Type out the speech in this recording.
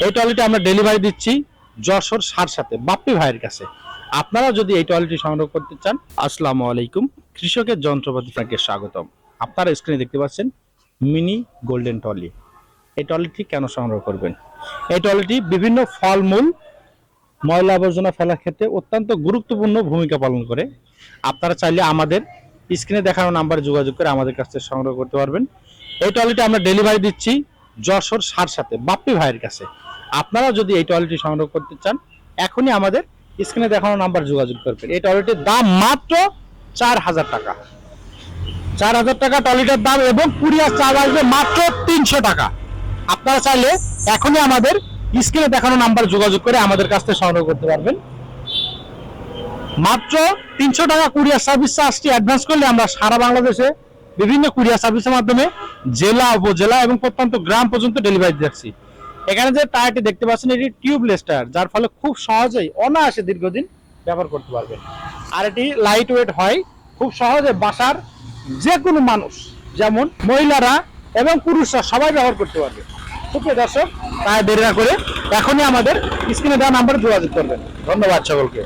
এই ট্রলিটি আমরা ডেলিভারি দিচ্ছি যশোর সাথে বাপ্পি ভাইয়ের কাছে। আপনারা যদি এই ট্রলিটি সংগ্রহ করতে চান, আসসালামু আলাইকুম, কৃষকের যন্ত্রপাতি থেকে স্বাগতম। আপনারা স্ক্রিনে দেখতে পাচ্ছেন মিনি গোল্ডেন ট্রলি। এই ট্রলিটি কেন সংগ্রহ করবেন? এই ট্রলিটি বিভিন্ন ফলমূল ময়লা আবর্জনা ফেলার ক্ষেত্রে অত্যন্ত গুরুত্বপূর্ণ ভূমিকা পালন করে। আপনারা চাইলে আমাদের স্ক্রিনে দেখানো নাম্বারে যোগাযোগ করে আমাদের কাছ থেকে সংগ্রহ করতে পারবেন। এই ট্রলিটি আমরা ডেলিভারি দিচ্ছি যশোর সাথে বাপ্পি ভাইয়ের কাছে। আপনারা যদি এই টয়লেটটি সংগ্রহ করতে চান, এখনই আমাদের স্ক্রিনে দেখানো নাম্বার যোগাযোগ করবেন। এই টয়লেটের দাম মাত্র 4000 টাকা। 4000 টাকা টয়লেটের দাম, এবং কুরিয়ার চার্জ আসবে মাত্র 300 টাকা। আপনারা চাইলে এখনই আমাদের স্ক্রিনে দেখানো নাম্বার যোগাযোগ করে আমাদের কাছ থেকে সংগ্রহ করতে পারবেন। মাত্র 300 টাকা কুরিয়ার সার্ভিস চার্জটি অ্যাডভান্স করলে আমরা সারা বাংলাদেশে বিভিন্ন কুরিয়ার সার্ভিসের মাধ্যমে জেলা, উপজেলা এবং প্রত্যন্ত গ্রাম পর্যন্ত ডেলিভারি দিচ্ছি। এখানে যে টায়ারটি দেখতে পাচ্ছেন, এটি টিউবলেস টায়ার, যার ফলে খুব সহজেই অনায়াসে দীর্ঘদিন ব্যবহার করতে পারবেন। আর এটি লাইট ওয়েট হয়, খুব সহজে বাসার যে কোনো মানুষ, যেমন মহিলারা এবং পুরুষরা সবাই ব্যবহার করতে পারবে। সুপ্রিয় দর্শক, তাই দেরি না করে এখনই আমাদের স্ক্রিনে দেওয়া নাম্বারে যোগাযোগ করবেন। ধন্যবাদ সকলকে।